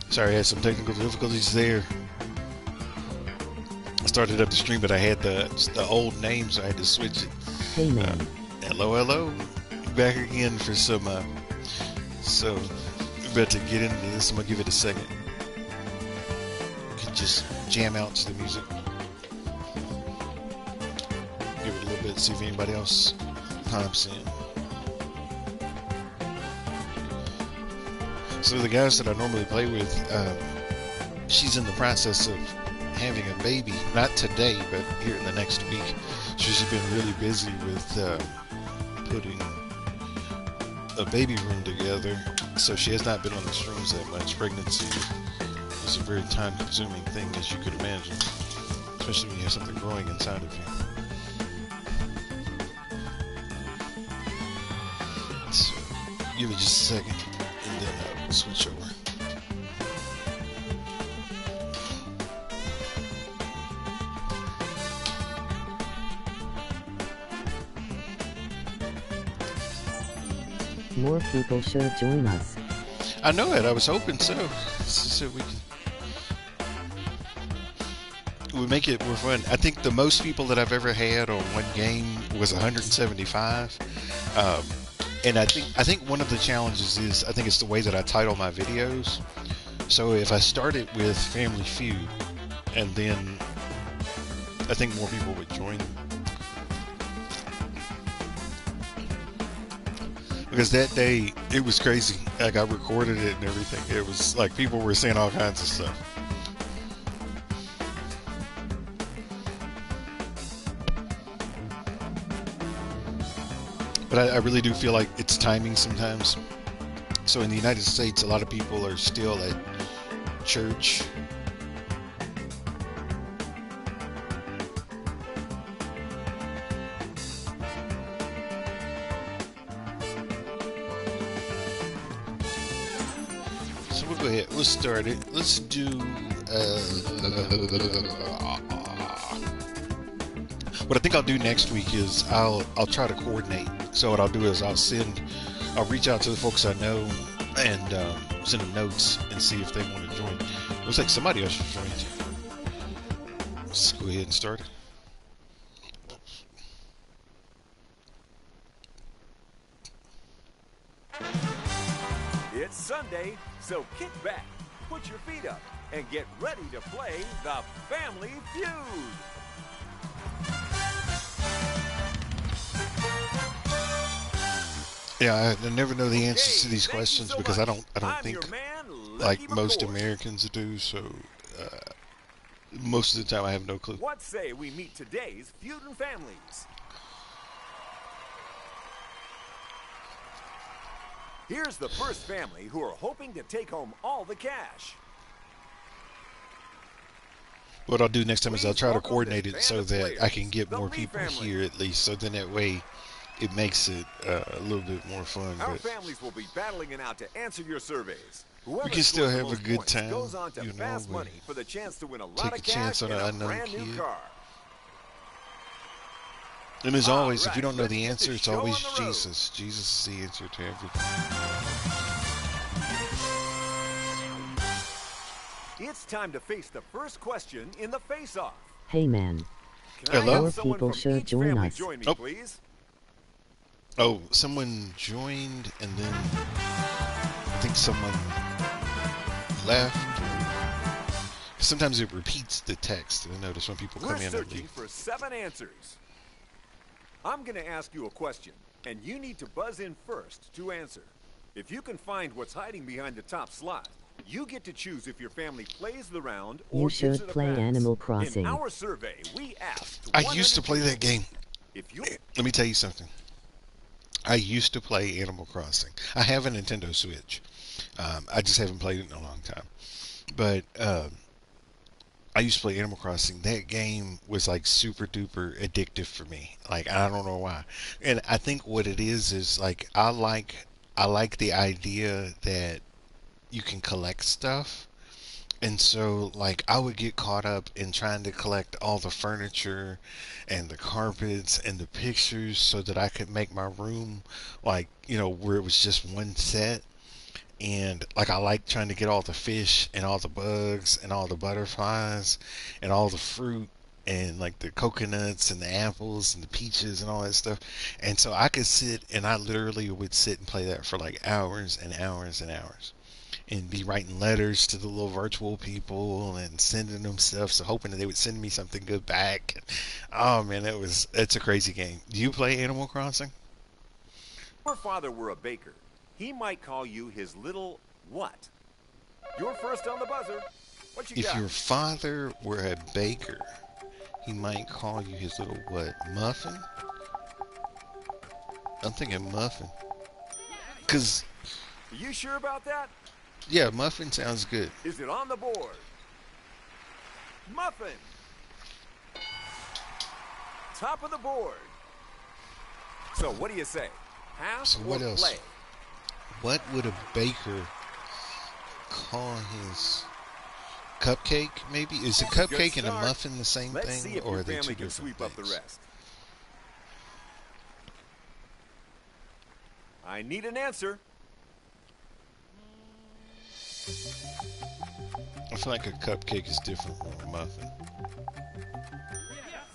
Sorry, I had some technical difficulties there. I started up the stream, but I had the old name, so I had to switch it. Hey Uh, man. hello. Back again for some. So, we're about to get into this. I'm gonna give it a second. You can just jam out to the music. Give it a little bit, see if anybody else pops in. So the guys that I normally play with, she's in the process of having a baby. Not today, but here in the next week. She's been really busy with putting a baby room together, so she has not been on the streams that much. Pregnancy is a very time-consuming thing, as you could imagine, especially when you have something growing inside of you. So, give it just a second, and then we'll switch over. More people should join us. I know it. I was hoping so. So we make it more fun. I think the most people that I've ever had on one game was 175. And I think one of the challenges is I think it's the way that I title my videos. So if I start it with Family Feud, and then I think more people would join. Because that day, it was crazy. Like, I recorded it and everything. It was like people were saying all kinds of stuff. But I really do feel like it's timing sometimes. So in the United States, a lot of people are still at church. So we'll go ahead. We'll start it. Let's do. What I think I'll do next week is I'll try to coordinate. So what I'll do is I'll reach out to the folks I know and send them notes and see if they want to join. Looks like somebody else should join too. Let's go ahead and start it. It's Sunday, so kick back, put your feet up, and get ready to play the Family Feud. Yeah, I never know the answers to these thank you questions so because much. I don't I'm think your man, like Lucky most McCoy. Americans do. So most of the time I have no clue. What say we meet today's Feudin' Families? Here's the first family who are hoping to take home all the cash. What I'll do next time is I'll Please try to welcome coordinate this it band so of that I players, can get the more Lee people family. here at least. So then that way it makes it a little bit more fun. Our But families will be battling it out to answer your surveys. Whoever we can still scores the have a most good points time, goes on to you know, fast but money for the chance to win a lot take of a chance cash on and an a unknown brand new kid. car. And as All always, if you right, don't know let's the get answer, this it's show always on the road. Jesus. Jesus is the answer to everything. It's time to face the first question in the face-off. Hey man. Can I Hello? have someone People from should each join family us. join me, Oh. please? Oh, someone joined and then I think someone left. Sometimes it repeats the text. I notice when people We're come in and searching leave. for 7 answers. I'm going to ask you a question, and you need to buzz in first to answer. If you can find what's hiding behind the top slot, you get to choose if your family plays the round or You gives should it a play pass. Animal Crossing. In our survey, we asked I used to 100 play that people. game. If you Let me tell you something. I used to play Animal Crossing. I have a Nintendo Switch. I just haven't played it in a long time. But I used to play Animal Crossing. That game was like super duper addictive for me. Like, I don't know why. And I think what it is like I like the idea that you can collect stuff. And so, like, I would get caught up in trying to collect all the furniture and the carpets and the pictures so that I could make my room, like, where it was just one set. And like I like trying to get all the fish and all the bugs and all the butterflies and all the fruit and like the coconuts and the apples and the peaches and all that stuff. And so I could sit and I literally would sit and play that for like hours and hours and hours and be writing letters to the little virtual people and sending them stuff, so hoping that they would send me something good back. Oh man, it's a crazy game. Do you play Animal Crossing? If your father were a baker, he might call you his little what? You're first on the buzzer. What you If got? your father were a baker, he might call you his little what? Muffin? I'm thinking muffin. Cause Are you sure about that? yeah, muffin sounds good. Is it on the board? Muffin. Top of the board. So what do you say? Pass So or what else? play? What would a baker call his cupcake? Maybe is a That's a good cupcake and a start. muffin the same Let's see thing, if or your are they two family can different sweep up the things? rest. I need an answer. I feel like a cupcake is different from a muffin.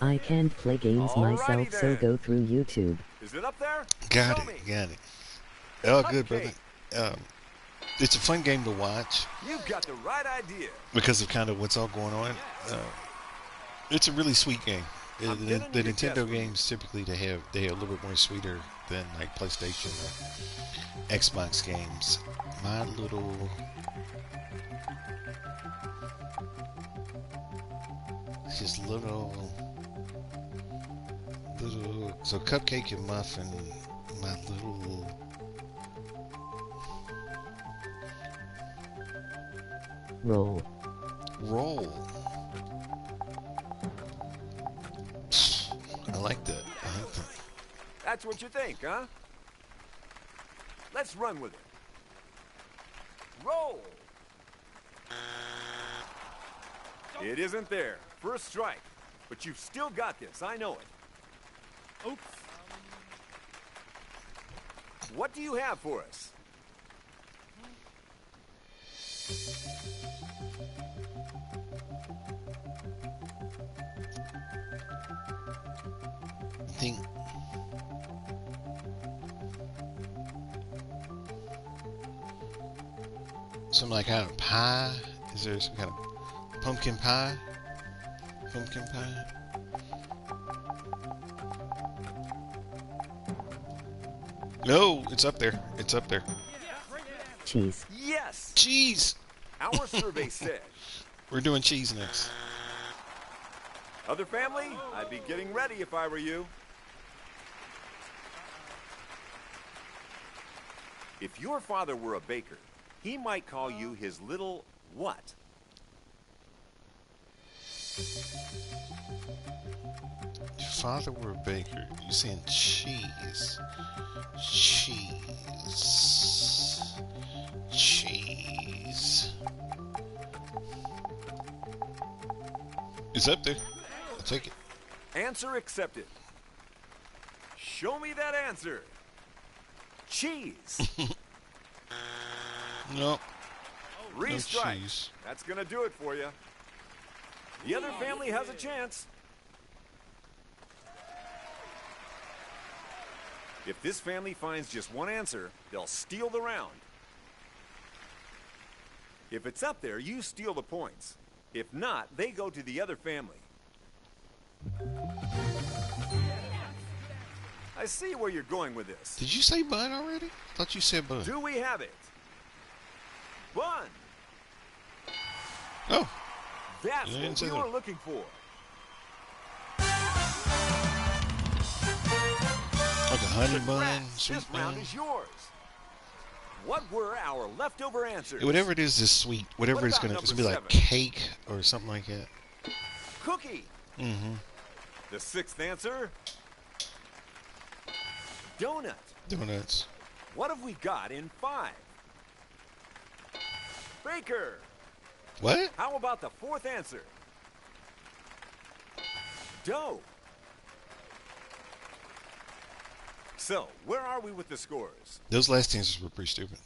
I can't play games Alrighty myself, so then. go through YouTube. Is it up there? Got Show it, me. got it. Oh, good, brother. Cupcake. It's a fun game to watch You've got the right idea. because of kind of what's all going on. It's a really sweet game. I'm The gonna the need a guess Nintendo from you. games typically they are a little bit more sweeter than like PlayStation or Xbox games. My little just little so cupcake and muffin. My little Roll. roll. I like that. I like that. That's what you think, huh? Let's run with it. Roll. It isn't there. First strike. But you've still got this. I know it. Oops. What do you have for us? I think some like kind of pie. Is there some kind of pumpkin pie? Pumpkin pie? No, it's up there. It's up there. Cheese. Yes! Cheese. Our survey said, We're doing cheese next. other family, I'd be getting ready if I were you. If your father were a baker, he might call you his little what? If your father were a baker, you're saying cheese. Cheese. Cheese. It's up there. I'll take it. Answer accepted. Show me that answer. Cheese. No. Three No strikes. cheese. That's gonna do it for you. The other family has a chance. If this family finds just one answer, they'll steal the round. If it's up there, you steal the points. If not, they go to the other family. I see where you're going with this. Did you say bun already? I thought you said bun. Do we have it? Bun. Oh, That's You didn't what say we that. were looking for. like a honey bun, Congrats. sweet This bun. round is yours. What were our leftover answers? Whatever it is sweet. Whatever What it's about gonna, it's number gonna be like 7? cake or something like that. Cookie. Mm-hmm. The sixth answer? Donut. Donuts. What have we got in 5? Baker. What? How about the fourth answer? Dough. So, where are we with the scores? Those last answers were pretty stupid.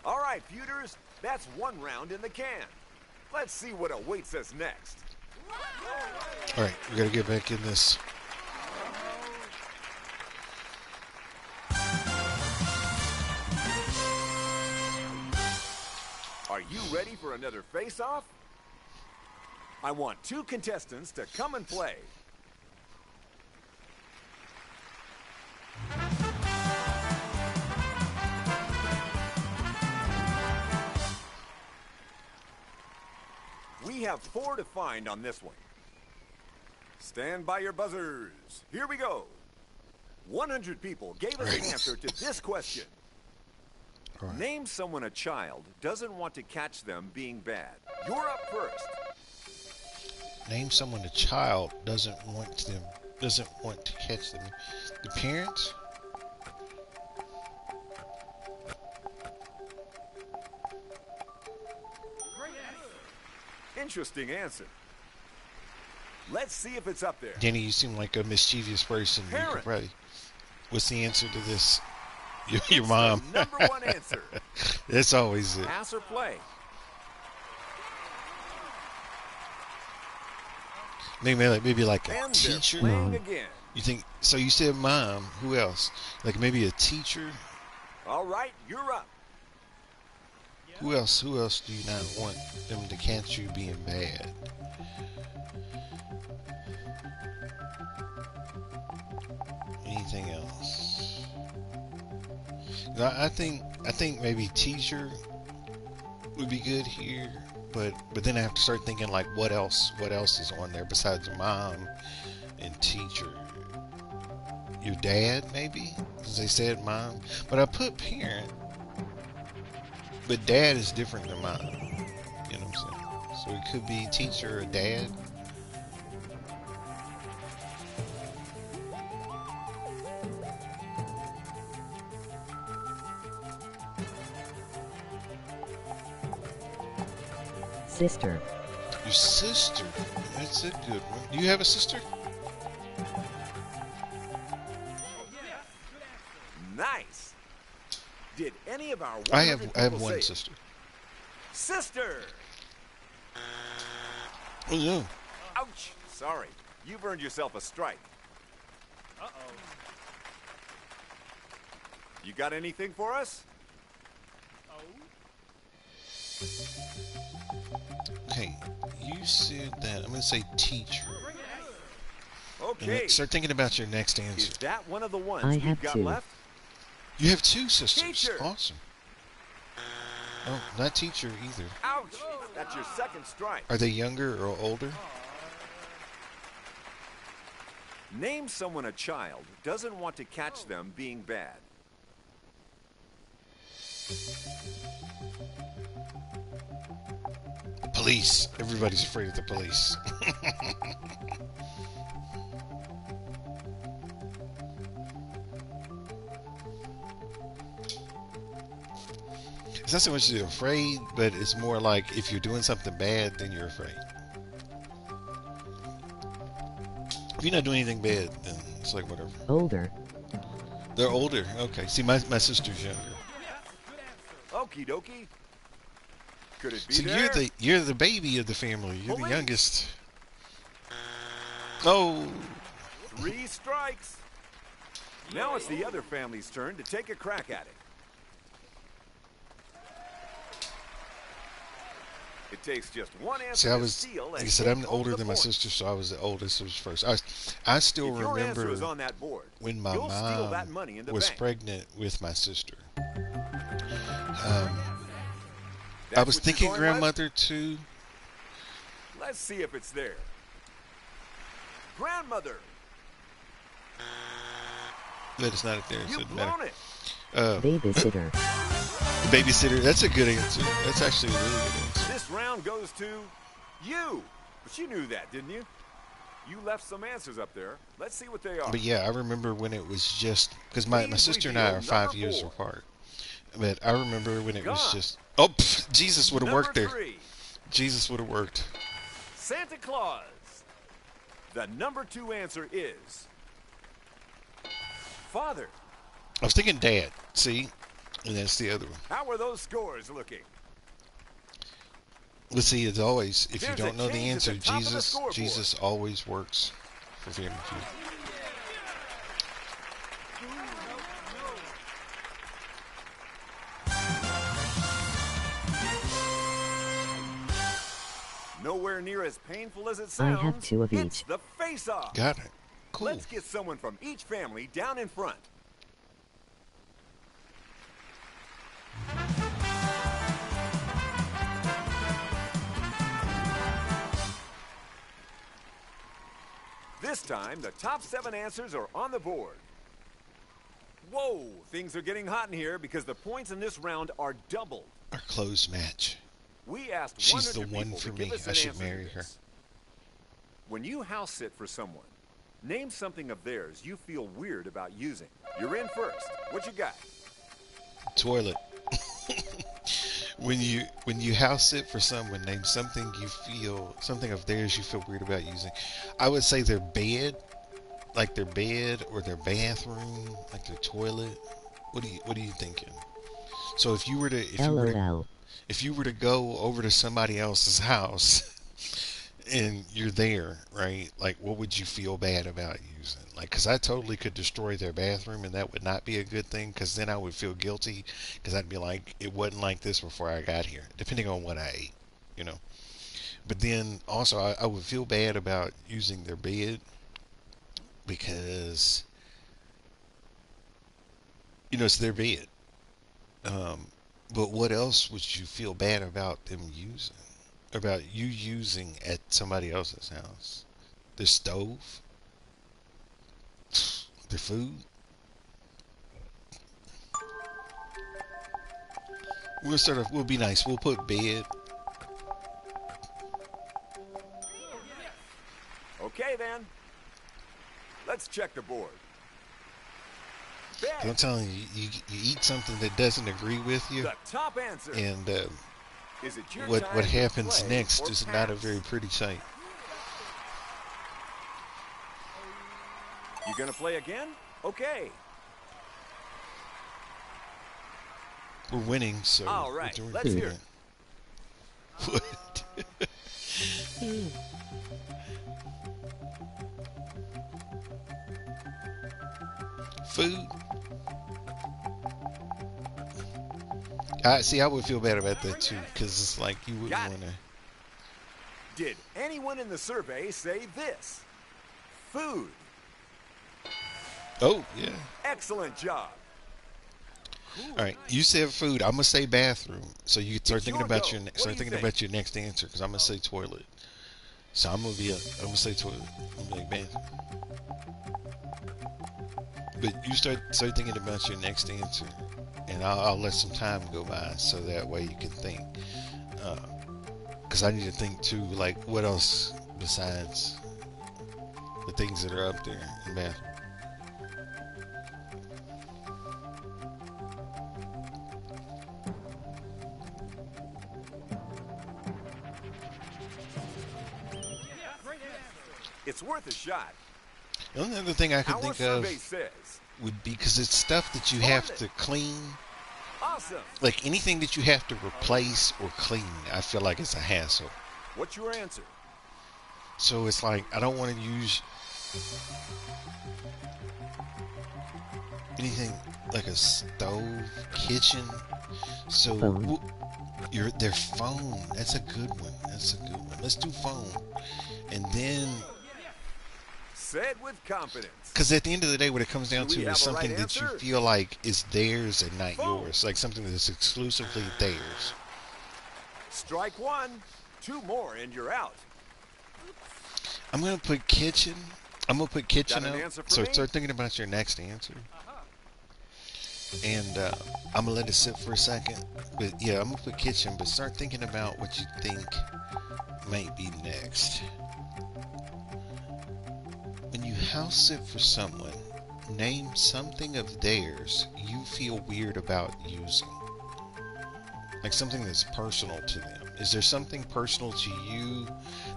All right, feuders, that's one round in the can. Let's see what awaits us next. All right, we got to get back in this. Are you ready for another face-off? I want 2 contestants to come and play. We have 4 to find on this one. Stand by your buzzers. Here we go. 100 people gave us an answer to this question. Right. Name someone a child doesn't want to catch them being bad. You're up first. Name someone a child doesn't want to catch them. The parents? Interesting answer. Let's see if it's up there. Danny, you seem like a mischievous person. You could Parent. probably. What's the answer to this? Your It's mom. the number 1 answer. That's always it. Pass or play? Maybe like a And they're teacher. playing again. You think so? You said mom. Who else? Like maybe a teacher. All right, you're up. Who else? Who else do you not want them to catch you being bad? Anything else? I think maybe teacher would be good here, but then I have to start thinking like what else is on there besides mom and teacher? Your dad maybe? Because they said mom, but I put parent. But dad is different than mom. You know what I'm saying? So it could be teacher or dad. Sister. Your sister. That's a good one. Do you have a sister? Nice. Did any of our I 100 have people one say it? sister. Sister. Oh no. Ouch. Sorry. You've earned yourself a strike. Uh-oh. You got anything for us? Okay. You said that. I'm gonna say teacher. And Okay. start thinking about your next answer. Is that one of the ones I we've have got 2. left? You have 2 sisters. Teacher. Awesome. Oh, not teacher either. Ouch. That's your second strike. Are they younger or older? Name someone a child doesn't want to catch them being bad. Police. Everybody's afraid of the police. It's not so much that you're afraid, but it's more like if you're doing something bad, then you're afraid. If you're not doing anything bad, then it's like whatever. Older. They're older. Okay. See, my sister's younger. Okie dokie. Could it be So there? you're the baby of the family. You're the Police. youngest. Oh. 3 strikes. Now it's the other family's turn to take a crack at it. It takes just one answer See, I to was, steal like I and said, take I'm home older the than my point. sister, so I was the oldest. It was first. I still If your answer remember is on that board, when my you'll steal that mom money in the was bank. pregnant with my sister. That's I was what you're thinking going grandmother too. with? Let's see if it's there. Grandmother, But it's not there, so it you've doesn't matter. blown it. Babysitter. Babysitter. That's a good answer. That's actually a really good answer. This round goes to you. But you knew that, didn't you? You left some answers up there. Let's see what they are. But yeah, I remember when it was just because my Please sister and I reveal are 5 number years 4. apart. But I remember when it was Gone. just Jesus would have Number worked there. 3, Jesus would have worked. Santa Claus. The number 2 answer is father. I was thinking dad. See, And that's the other one. How are those scores looking? Let's see, as always, if you There's a don't know the change at the answer, top of the scoreboard. Jesus always works for Family Feud. Nowhere near as painful as it I sounds. have 2 of It's each. the face-off. Got it. Cool. Let's get someone from each family down in front. This time, the top 7 answers are on the board. Whoa, things are getting hot in here because the points in this round are doubled. Our closed match. We asked She's the 100 one people for to give me. us I an should answer to marry her. this. When you house sit for someone, name something of theirs you feel weird about using. You're in first. What you got? Toilet. When you house sit for someone, name something of theirs you feel weird about using. I would say their bed, like their bed or their bathroom, like their toilet. What are you thinking? So if you were LOL. to go over to somebody else's house and you're there, right? Like, what would you feel bad about using? Like, because I totally could destroy their bathroom, and that would not be a good thing, because then I would feel guilty, because I'd be like, it wasn't like this before I got here, depending on what I ate, you know. But then, also, I would feel bad about using their bed, because, it's their bed. But what else would you feel bad about them using? About you using at somebody else's house? Their stove? Their food? We'll be nice. We'll put bed. Okay, then. Let's check the board. Bed. I'm telling you, you eat something that doesn't agree with you, The top answer. and Is it your what time to happens play next or is not a pass? very pretty sight. You gonna play again? Okay. We're winning, so All right, we're doing let's pretty hear good. What? Food. I would feel bad about that too, because it's like you wouldn't Got it. want to. Did anyone in the survey say this? Food. Oh yeah. Excellent job. All right, you said food. I'm gonna say bathroom, so you can start It's thinking your about go. your What do start you thinking think? about your next answer, because I'm gonna say toilet. So I'm gonna say toilet. I'm gonna be like bathroom. But you start thinking about your next answer, and I'll let some time go by so that way you can think. Because I need to think too, like what else besides the things that are up there in bathroom. It's worth a shot. The only other thing I could Our think survey of says. would be, because it's stuff that you have to clean. Awesome. Like anything that you have to replace or clean, I feel like it's a hassle. What's your answer? So it's like, I don't want to use anything like a stove, kitchen. So Phone. their phone. That's a good one. Let's do phone. And then, Said with confidence. because at the end of the day, what it comes down Do we to have is a right something that you answer? feel like is theirs and not Phone. yours. Like something that's exclusively theirs. Strike one. 2 more and you're out. I'm gonna put kitchen. I'm gonna put kitchen Got an out. answer for So me? start thinking about your next answer. And I'm gonna let it sit for a second. But yeah, I'm gonna put kitchen. But start thinking about what you think might be next. When you house sit for someone, name something of theirs you feel weird about using. Like something that's personal to them. Is there something personal to you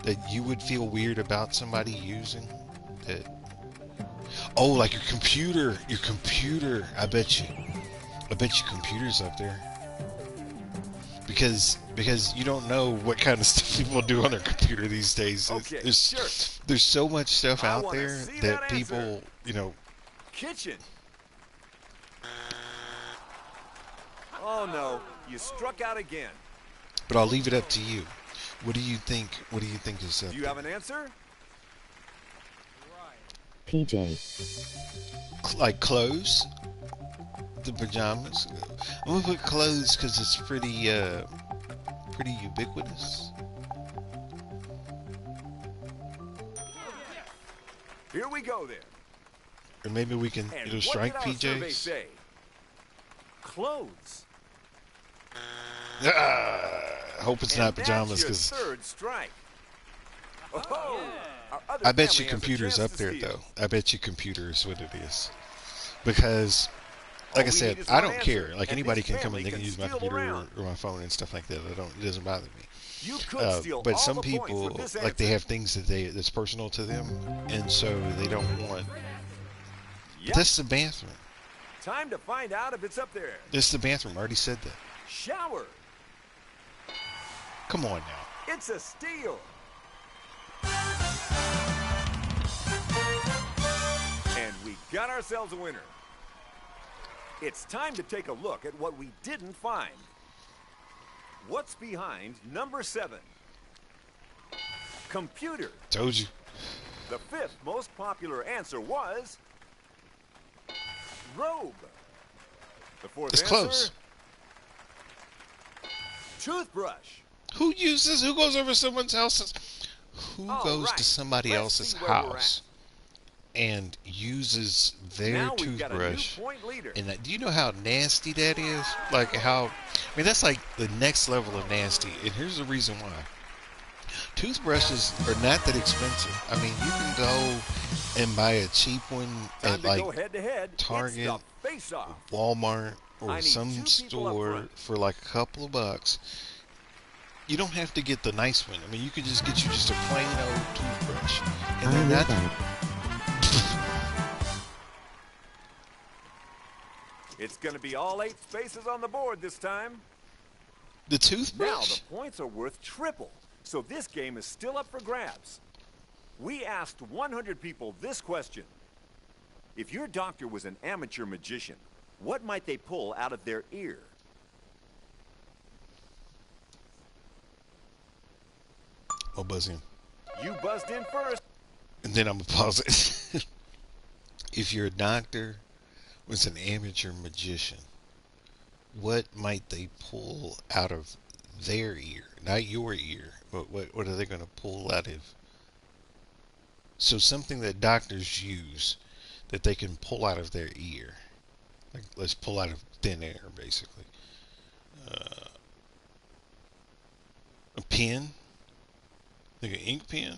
that you would feel weird about somebody using? That, oh, like your computer. I bet you. I bet you computers up there. Because you don't know what kind of stuff people do on their computer these days. Okay, sure. There's so much stuff I out want to there see that that people, answer. you know. Kitchen. Oh no, you struck out again. But I'll leave it up to you. What do you think? What do you think is up Do you there? have an answer? PJ. Like clothes, the pajamas. I'm gonna put clothes because it's pretty ubiquitous. Here we go then. Or maybe we can And it'll what strike did our survey PJs. say? Clothes. Hope it's And not that's pajamas your because third strike. Oh, our other I bet family you has a computers chance up to there steal. though. I bet you computers what it is. Because All like I we said, need is I one don't answer, care. Like and anybody this can come family in, they can use my steal computer around. or my phone and stuff like that. It doesn't bother me. You could steal But all some the points people with this like they answer. have things that's personal to them, and so they don't want. But Yep. this is the bathroom. Time to find out if it's up there. This is the bathroom. I already said that. Shower. Come on now. It's a steal. And we got ourselves a winner. It's time to take a look at what we didn't find. What's behind number 7? Computer. Told you. The 5th most popular answer was robe. The 4th It's answer, close. toothbrush. Who goes over someone's house? Who All goes right, to somebody let's else's see where we're house and uses their Now we've got a new toothbrush? point leader. And do you know how nasty that is? Like I mean, that's like the next level of nasty. And here's the reason why. Toothbrushes are not that expensive. I mean, you can go and buy a cheap one Time at to like go head to head. Target, It's the face-off. Walmart, I or need some 2 people up store front. for like a couple of bucks. You don't have to get the nice one. I mean, you could just get you just a plain old toothbrush. And I they're know not. that. It's going to be all 8 spaces on the board this time. The Now toothbrush? the points are worth triple, so this game is still up for grabs. We asked 100 people this question. If your doctor was an amateur magician, what might they pull out of their ear? I'll buzz in. You buzzed in first. And then I'm going to pause it. If your doctor was an amateur magician, what might they pull out of their ear? Not your ear. But what are they going to pull out of? So something that doctors use that they can pull out of their ear. Like, let's pull out of thin air, basically. A pen? Like an ink pen?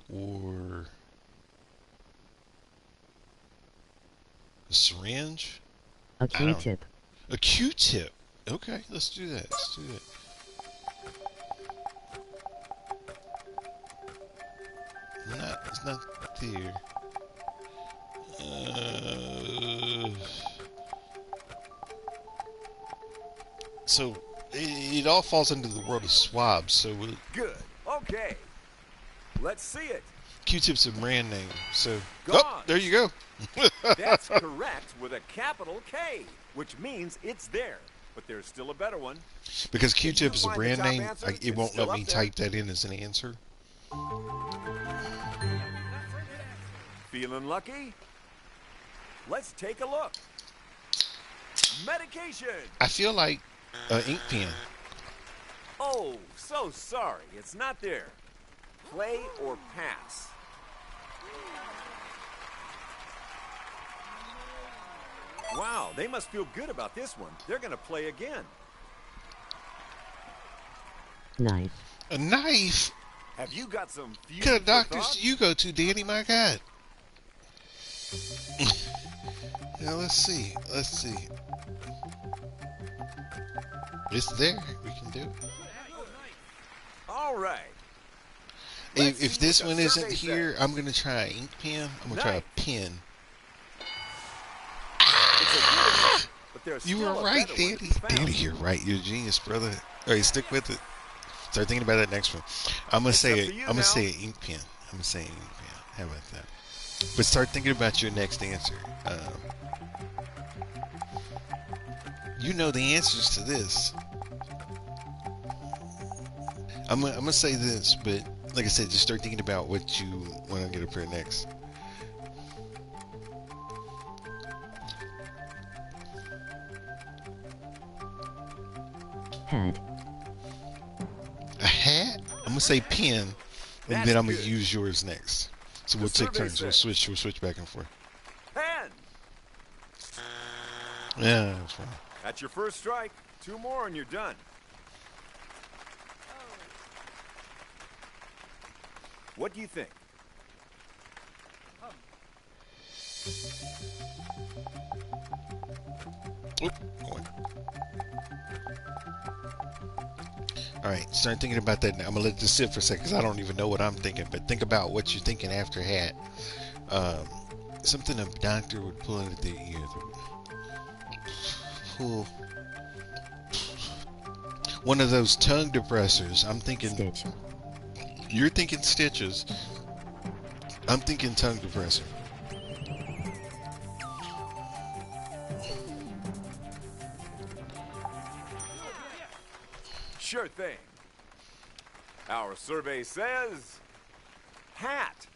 Or a syringe? A I don't- Q-tip. A Q-tip. Okay, let's do that. Let's do that. It's not there. So it all falls into the world of swabs. So Good. Okay. Let's see it. Q-tip's a brand name. So Gone. there you go. That's correct with a capital K, which means it's there. But there's still a better one. Because Q-tip is a find the brand top name, answer? it It's won't still let me up there. type that in as an answer. Feeling lucky? Let's take a look. Medication. I feel like an ink pen. Oh, so sorry. It's not there. Play or pass. Wow, they must feel good about this one. They're going to play again. Knife. A knife? Have you got some What Feud kind of for doctors thought? do you go to, Danny? My God. Now let's see. Let's see. It's there. We can do it. All right. Let's If see what this the one isn't survey here, says. I'm gonna try an ink pen. I'm gonna try a Nice. pen. It's a good answer, but there's You were still a right, better one to Danny. be found. Danny, you're right. You're a genius, brother. All right, stick with it. Start thinking about that next one. I'm gonna It's up say it. to you I'm gonna now. say an ink pen. I'm gonna say an ink pen. How about that? But start thinking about your next answer. You know the answers to this. I'm gonna say this, but like I said, just start thinking about what you want to get up here next. Head. A hat? I'm gonna say pen, and That's then I'm gonna good. use yours next. So The we'll take survey turns. We'll says switch. We'll switch back and forth. pen. Yeah, that's fine. That's your first strike. 2 more and you're done. What do you think? Oop, going. All right, start thinking about that. Now. I'm gonna let this sit for a second because I don't even know what I'm thinking. But think about what you're thinking after hat. Um, Something a doctor would pull into the ear. Pull one of those tongue depressors. I'm thinking. Stitch. You're thinking stitches. I'm thinking tongue depressor. Sure thing. Our survey says hat.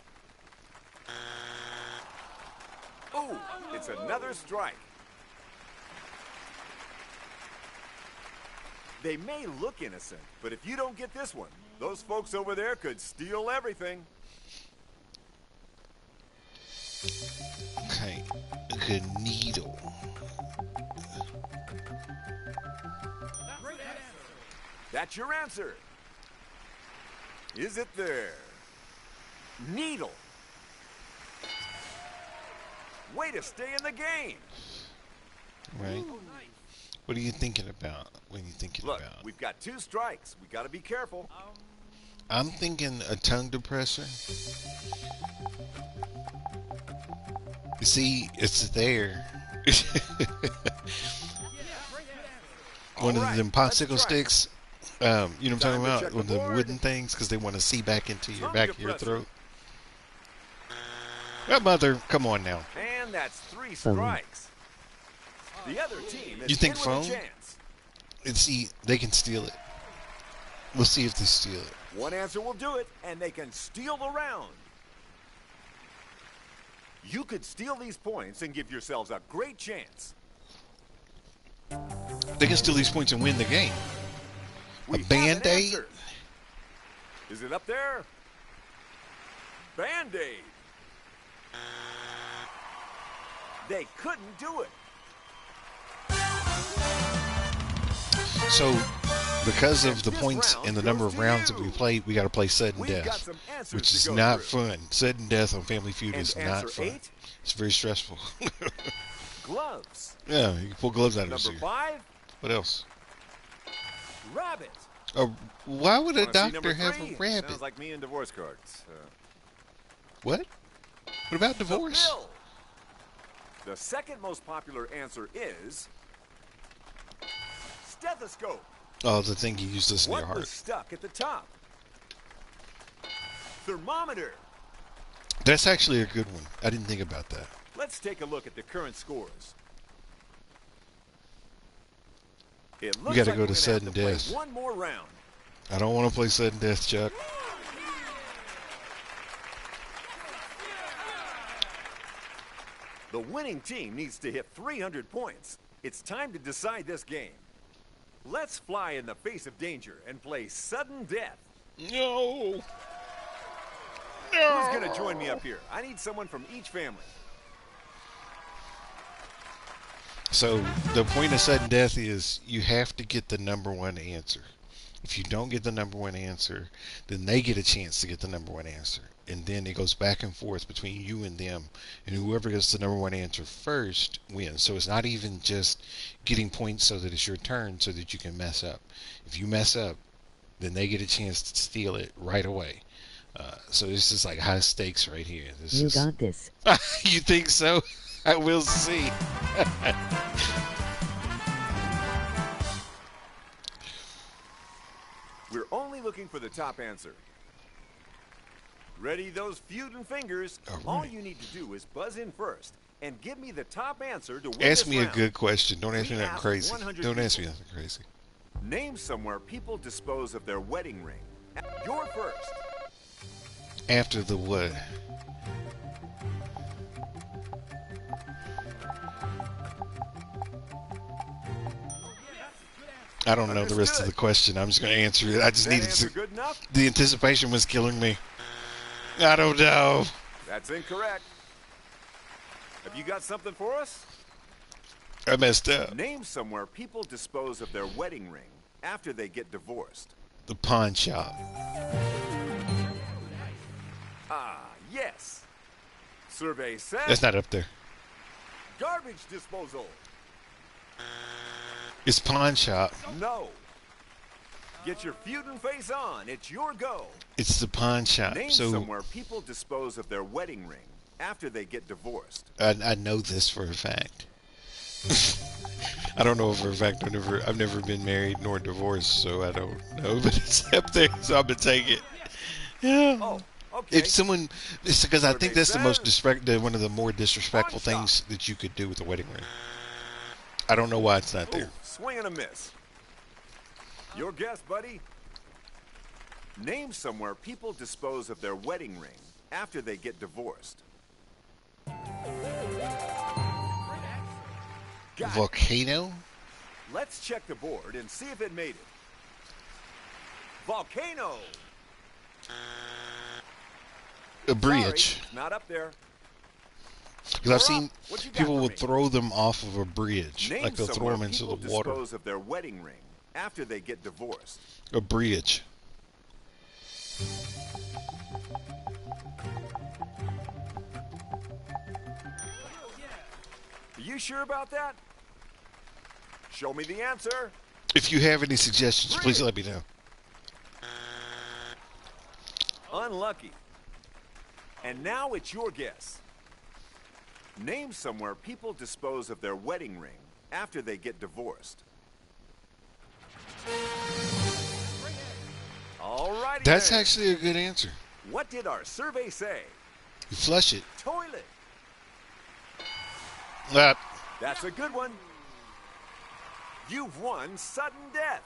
Oh, it's another strike. They may look innocent, but if you don't get this one, those folks over there could steal everything. Okay, a needle. That's your answer. Is it there? Needle. Way to stay in the game. Right. What are you thinking about? What are you thinking Look, about? we've got 2 strikes. We got to be careful. I'm thinking a tongue depressor. You see, it's there. One All of right, them let's popsicle try it. sticks. You know what I'm Time talking to about? check the One of the board. wooden things because they want to see back into your Tongue back of your depressor. throat. Well, mother, come on now. And that's 3 Phone. strikes. The other team is You think in with phone? a chance. And see, they can steal it. We'll see if they steal it. One answer will do it, and they can steal the round. You could steal these points and give yourselves a great chance. They can steal these points and win the game. We have an Band-Aid? answer. Is it up there? Band-Aid. They couldn't do it. So, because of And the this points round and the number goes of to rounds you. that we play, we got to play sudden We've got death, some answers which to is go not through. fun. Sudden death on Family Feud And is answer not fun. 8? It's very stressful. Gloves. Yeah, you can pull gloves out of Number his ear. 5? What else? Rabbit. Why would a Wanna see doctor number have 3? a rabbit? Sounds like me and divorce cards. What? What about The divorce? bill. The second most popular answer is stethoscope. Oh, the thing you use to listen to What your heart. was stuck at the top? Thermometer. That's actually a good one. I didn't think about that. Let's take a look at the current scores. It looks gotta like go we're to gonna sudden have to play death. one more round. I don't want to play sudden death, Chuck. The winning team needs to hit 300 points. It's time to decide this game. Let's fly in the face of danger and play sudden death. No. Who's gonna join me up here? I need someone from each family. So the point of sudden death is you have to get the number one answer. If you don't get the number one answer, then they get a chance to get the number one answer. And then it goes back and forth between you and them. And whoever gets the number one answer first wins. So it's not even just getting points so that it's your turn so that you can mess up. If you mess up, then they get a chance to steal it right away. So this is like high stakes right here. This You is. got this. You think so? I will see. We're only looking for the top answer. Ready those feuding fingers? All right. you need to do is buzz in first and give me the top answer to win Ask this me a round. good question. Don't ask me We nothing asked crazy. 100 Don't ask me people. nothing crazy. Name somewhere people dispose of their wedding ring. You're first. After the what? I don't know the rest of the Understood. question. I'm just going to answer it. I just That needed answer to. good enough? The anticipation was killing me. I don't know. That's incorrect. Have you got something for us? I messed up. Name somewhere people dispose of their wedding ring after they get divorced. The pawn shop. Ah, yes. Survey says That's not up there. garbage disposal. It's pawn shop. No. Get your feuding face on. It's your go. It's the pawn shop. Name So somewhere people dispose of their wedding ring after they get divorced. I know this for a fact. I don't know for a fact. I've never been married nor divorced, so I don't know. But it's up there, so I'm gonna take it. Yeah. Oh, okay. If someone, it's because I think Survey that's the most says- one of the more disrespectful Pawn shop. things that you could do with a wedding ring. I don't know why it's not there. Ooh, swing and a miss. Your guess, buddy. Name somewhere people dispose of their wedding ring after they get divorced. Got it. Volcano? Let's check the board and see if it made it. Volcano. A bridge. Sorry, it's not up there. Because I've seen What you got people for will me? throw them off of a bridge. Name Like they'll throw somewhere them into people the water. dispose of their wedding ring after they get divorced. A bridge. Are you sure about that? Show me the answer. If you have any suggestions, please let me know. Unlucky. And now it's your guess. Name somewhere people dispose of their wedding ring after they get divorced. All righty. That's then. actually a good answer. What did our survey say? You flush it. Toilet. That's a good one. You've won sudden death.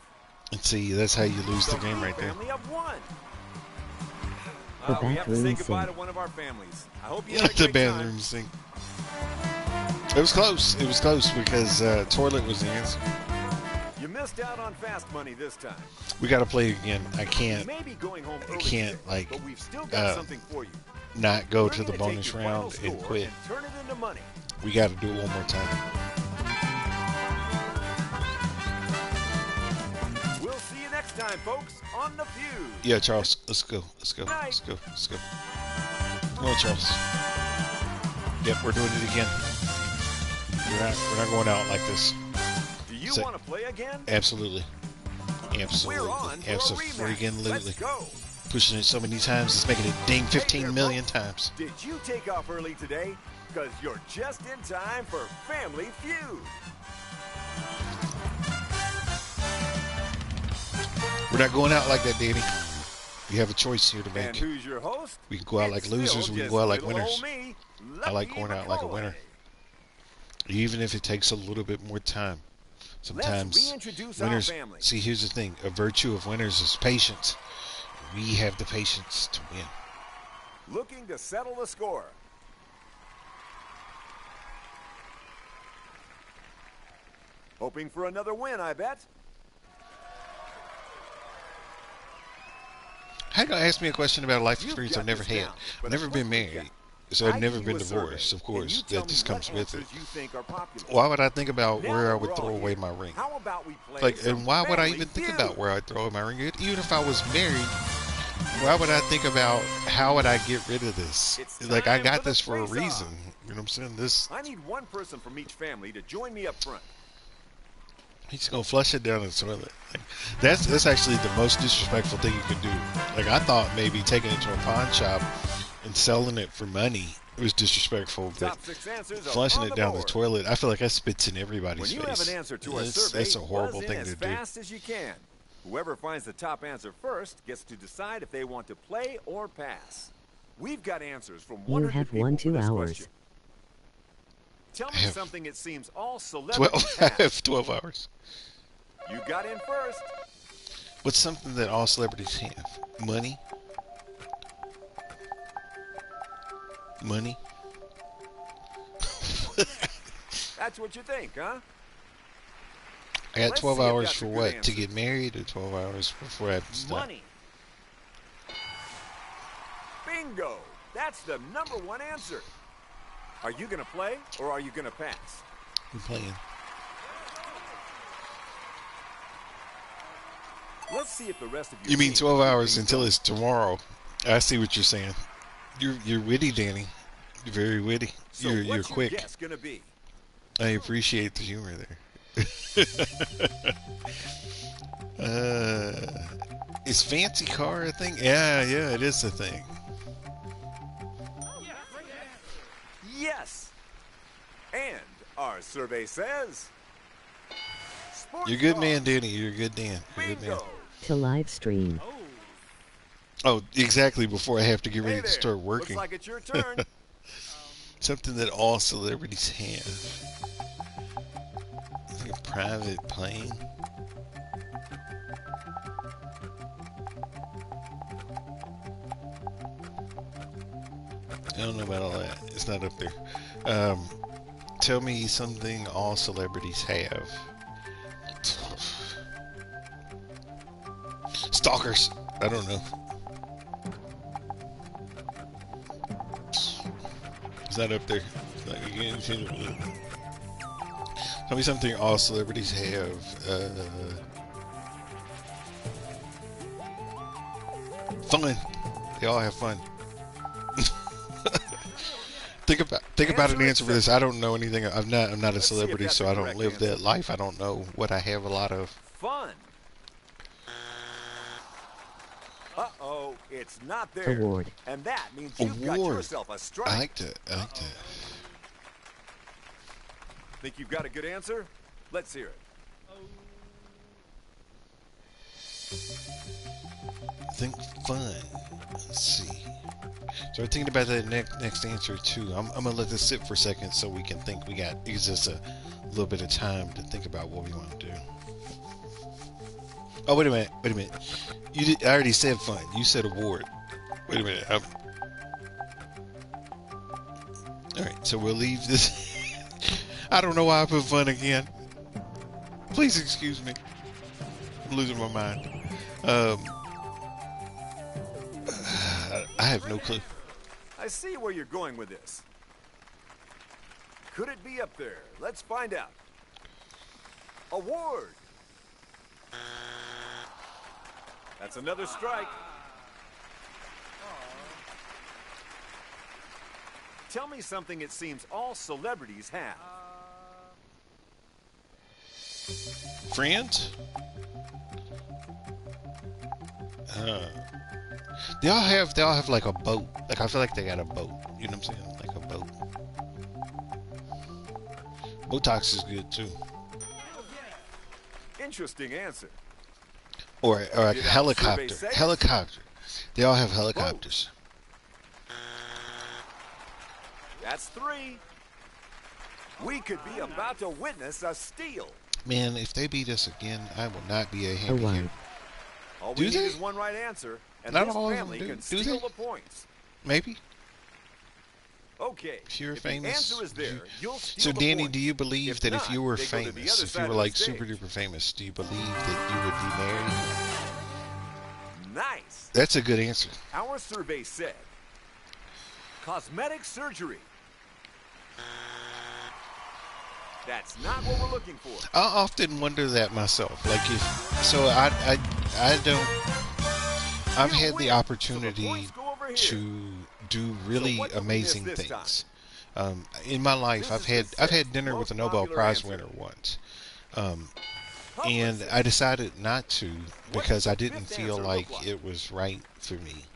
And see, that's how you lose the game right there. Family of one. The We have to say bathroom goodbye to sink. one of our families. I hope you had a The great time. bathroom sink. It was close. It was close because toilet was the answer. You missed out on fast money this time. We got to play again. I You can't may be going home early can't, today, like, but we've still got something for you. not go We're to the gonna take bonus your final round and score quit. and turn it into money. We got to do it one more time. We'll see you next time, folks, on the Feud. Yeah, Charles, let's go. Let's go. Let's go. Let's go. Come on, Charles. Yep, we're doing it again. We're not going out like this. Do you So- want to play again? Absolutely. Absolutely. We're on for a Absolutely. rematch. Let's go. Pushing it so many times, it's making it ding 15 million times. Did you take off early today? Because you're just in time for Family Feud. We're not going out like that, Danny. You have a choice here to And make. who's your host? We can go out like It's losers, still we can just go out like little winners. old me, I like Lucky going out like a McCoy. winner. Even if it takes a little bit more time. Sometimes reintroduce our winners. family. See, here's the thing: a virtue of winners is patience. We have the patience to win. Looking to settle the score. Hoping for another win, I bet. How you gonna ask me a question about a life You've experience got I've never this had? down, I've but never a been quick married, recap. so I've I never give been you a survey, divorced. Of and course, you tell that just me comes what with it. answers you think are popular. Why would I think about Now where I that would we're throw all away here, my ring? How about we play Like, some and why would I Family even think Feud? about where I'd throw away my ring? Even if I was married, why would I think about how would I get rid of this? It's Like, I time got for the this for a face-off. reason. You know what I'm saying? This. I need one person from each family to join me up front. He's gonna flush it down the toilet. Like, that's actually the most disrespectful thing you can do. Like I thought maybe taking it to a pawn shop and selling it for money was disrespectful, but Top 6 answers are flushing on it the down the board. toilet, I feel like that spits in When everybody's you have an face. answer to our That's, survey, that's a horrible buzz in thing as to do. fast as you can. Whoever finds the top answer first gets to decide if they want to play or pass. We've got answers from 100 You have people won for 2 this hours. question. Tell me have something it seems all 12, celebrities I have. have 12 hours. You got in first. What's something that all celebrities have? Money? Money? That's what you think, huh? I got Let's 12 see if hours that's a for good what? answer. To get married, or 12 hours before I have to stop? Money. Bingo! That's the #1 answer. Are you going to play or are you going to pass? I'm playing. Let's see if the rest of You mean team 12 can keep hours things until going. it's tomorrow? I see what you're saying. You're witty, Danny. You're very witty. So You're what's your quick. guess going to be? I appreciate the humor there. Is fancy car a thing? Yeah, it is a thing. Yes. And our survey says... Sports You're a good car. man, Danny. You're a good Dan. You're a good man. Bingo. To live stream. Oh, exactly. Before I have to get Hey ready to there. start working. Looks like it's your turn. Something that all celebrities have. Like a private plane. I don't know about all that. It's not up there. Tell me something all celebrities have. Stalkers. I don't know. It's not up there. It's not, tell me something all celebrities have. Fun. They all have fun. Think about an answer for this. I don't know anything. I'm not a Let's see if celebrity, that's so the I don't correct live answer. that life. I don't know what I have a lot of. Fun. Uh-oh, it's not there. Award. And that means you've got Award. yourself a strike. I like that. I like that. Think you've got a good answer? Let's hear it. Think fun. Let's see. So I'm thinking about that next answer too. I'm gonna let this sit for a second so we can think. It's just a little bit of time to think about what we want to do. Oh, wait a minute. I already said fun. You said award. Wait a minute. All right, so we'll leave this. I don't know why I put fun again. Please excuse me. I'm losing my mind. I have no clue. I see where you're going with this. Could it be up there? Let's find out. Award. That's another strike. Tell me something it seems all celebrities have. Friends? They all have like a boat. Like I feel like they got a boat. You know what I'm saying? Like a boat. Botox is good too. Interesting answer. Or a Did our helicopter. survey say it? Helicopter. They all have helicopters. That's 3. We could be about to witness a steal. Man, if they beat us again, I will not be a happy Award. camper. All Do we need they? is one right answer, and Not this all of them family do. can Do steal they? the points. Maybe. Okay. If you're if famous. the answer is there, you'll steal So the Danny, points. do you believe If that not, if you were they go to the famous, other if side you were of the like super stage. duper famous, do you believe that you would be married? Nice. That's a good answer. Our survey said cosmetic surgery. That's not what we're looking for. I often wonder that myself. Like if so, I don't. I've had the opportunity to do really amazing things. In my life, I've had dinner with a Nobel Prize winner once. and I decided not to What does because the I didn't fifth feel answer look like like? it was right for me.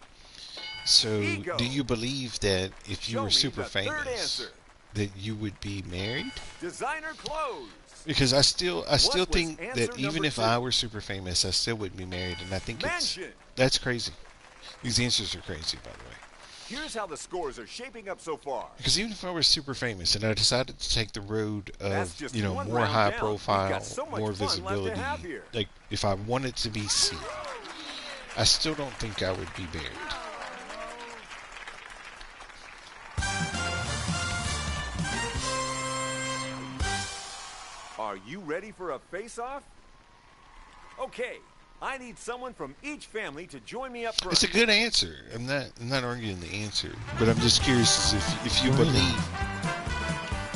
So, do Ego. you believe that if you were Show me super the third famous, answer. that you would be married? Designer clothes. Because I still What was think that answer even number if I 2? were super famous, I still wouldn't be married, and I think Mansion. that's crazy. These answers are crazy, by the way. Here's how the scores are shaping up so far. Because even if I were super famous and I decided to take the road That's of, just one more round high down. We've got profile, so much more fun left to visibility, have here. like if I wanted to be seen, I still don't think I would be married. Are you ready for a face-off? Okay, I need someone from each family to join me up It's front. a good answer. I'm not arguing the answer, but I'm just curious as if you Why believe. not?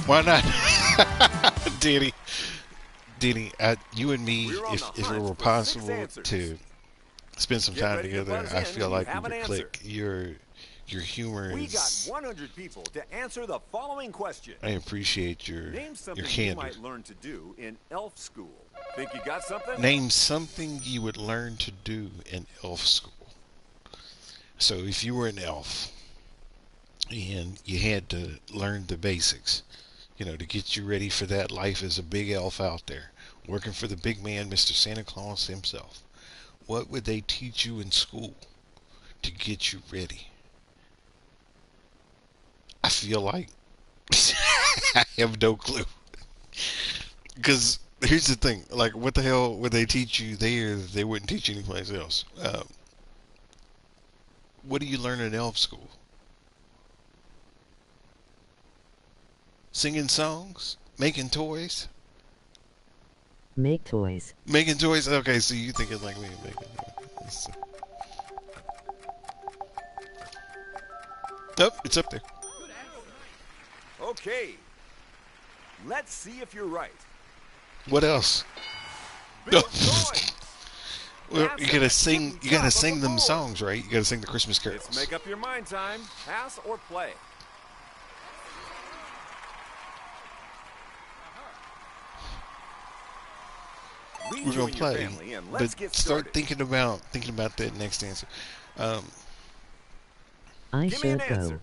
Why not? Danny, Danny, you and me, We're on the if it hunt were for 6 possible to to spend some get time ready to together, buzz I in feel when you like we have an would answer. click. Your humor We got is. 100 people to answer the following question. I appreciate Name your something you candor. might learn to do in elf school. Think you got something? Name something you would learn to do in elf school. So if you were an elf and you had to learn the basics, to get you ready for that life as a big elf out there, working for the big man, Mr. Santa Claus himself, what would they teach you in school to get you ready? I feel like I have no clue. Because here's the thing, like, what the hell would they teach you there that they wouldn't teach you anyplace else? What do you learn in elf school? Singing songs? Making toys? Make toys. Making toys? Okay, so you thinking like me. Oh, it's up there. Okay. Let's see if you're right. What else? Build toys. Well, That's you at gotta the sing. tippy You gotta top of sing the them board. songs, right? You gotta sing the Christmas It's carols. make up your mind time. Pass or play. We're gonna Rejoin your play, family and but let's get start started. thinking about that next answer. Um, I Give me an should go. answer.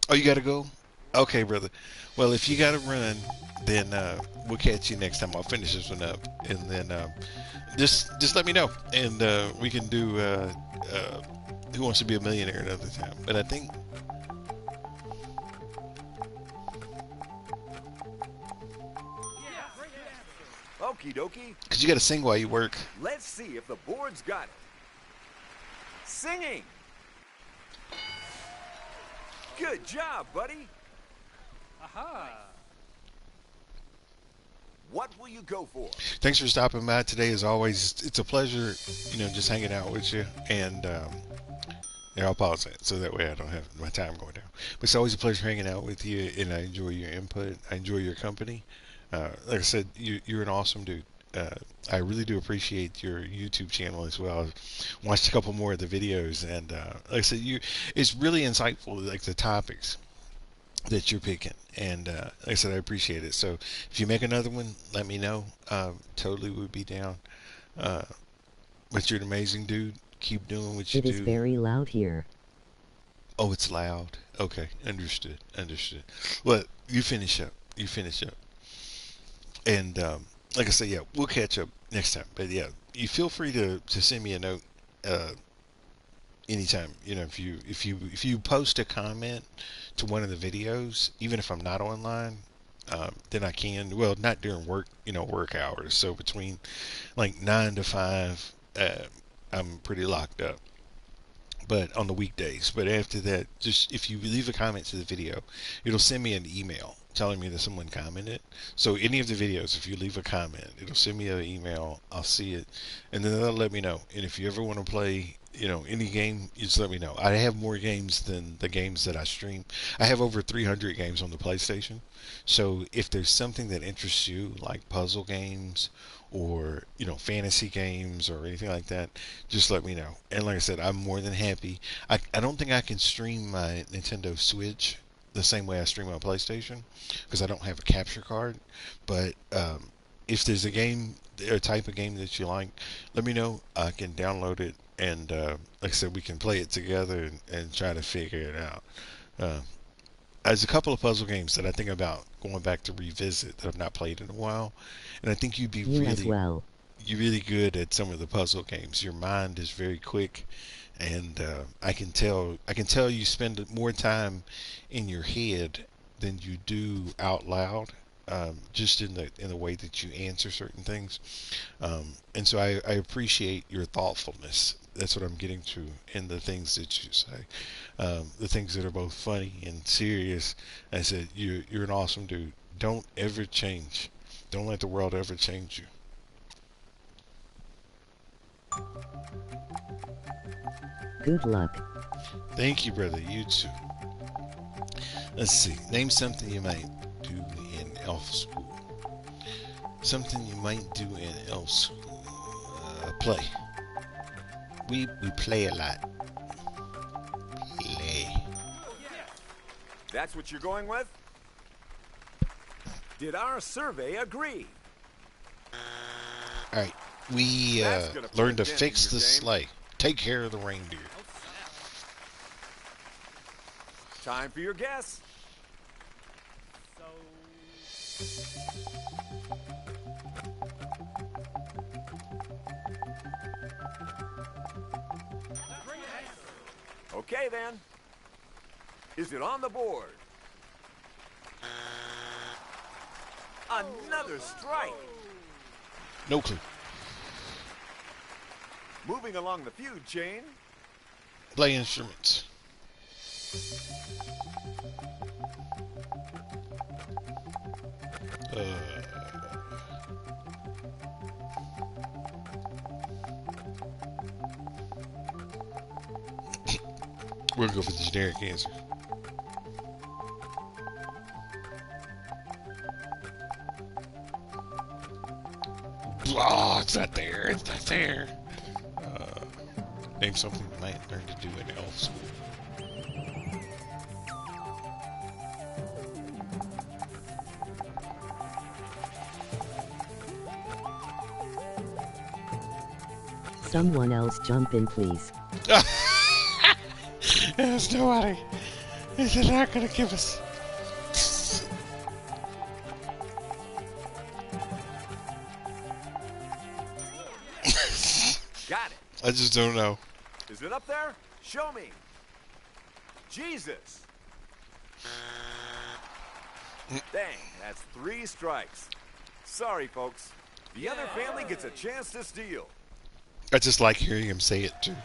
oh, you gotta go. Okay, brother. Well, if you gotta run, then we'll catch you next time. I'll finish this one up, and then just let me know, and we can do Who Wants to Be a Millionaire another time. But I think Okie dokie. because you gotta sing while you work. Let's see if the board's got it. Singing. Good job, buddy. Aha! What will you go for? Thanks for stopping by today. As always, it's a pleasure, just hanging out with you. And I'll pause it so that way I don't have my time going down. But it's always a pleasure hanging out with you, and I enjoy your input. I enjoy your company. Like I said, you're an awesome dude. I really do appreciate your YouTube channel as well. I watched a couple more of the videos, and like I said, it's really insightful, like the topics that you're picking, and like I said, I appreciate it. So if you make another one, let me know. Totally would be down. Uh, but you're an amazing dude. Keep doing what you It is do. very loud here. Oh, it's loud. Okay, understood. Well, you finish up. And like I said, yeah, we'll catch up next time. But yeah, you feel free to send me a note anytime. If you post a comment to one of the videos, even if I'm not online, then I can. Well, not during work hours. So between like 9 to 5, I'm pretty locked up. But on the weekdays. But after that, just if you leave a comment to the video, it'll send me an email telling me that someone commented. So any of the videos, if you leave a comment, it'll send me an email. I'll see it, and then they'll let me know. And if you ever want to play, any game, you just let me know. I have more games than the games that I stream. I have over 300 games on the PlayStation. So if there's something that interests you, like puzzle games or fantasy games or anything like that, just let me know. And like I said, I'm more than happy. I don't think I can stream my Nintendo Switch the same way I stream my PlayStation because I don't have a capture card. But if there's a game or type of game that you like, let me know. I can download it, and like I said, we can play it together and try to figure it out. Uh, there's a couple of puzzle games that I think about going back to revisit that I've not played in a while, and I think You as well. you're really good at some of the puzzle games. Your mind is very quick, and I can tell you spend more time in your head than you do out loud. Just in the way that you answer certain things, and so I appreciate your thoughtfulness. That's what I'm getting to in the things that you say, the things that are both funny and serious. I said you're an awesome dude. Don't ever change. Don't let the world ever change you. Good luck. Thank you, brother. You too. Let's see. Name something you might do in elf school. Something you might do in elf school. Play. We play a lot. Play. That's what you're going with? Did our survey agree? All right. We That's gonna put learned a to dent fix in your the game. sleigh. Take care of the reindeer. Time for your guess. Okay then. Is it on the board? Another strike. No clue. Moving along the feud chain. Play instruments. We'll go for the generic answer. Oh, it's not there. It's not there. Name something you might learn to do in elf school. Someone else jump in, please. There's nobody. They're not going to give us. Got it. I just don't know. Is it up there? Show me. Jesus. Dang, that's 3 strikes. Sorry, folks. The other family gets a chance to steal. I just like hearing him say it too.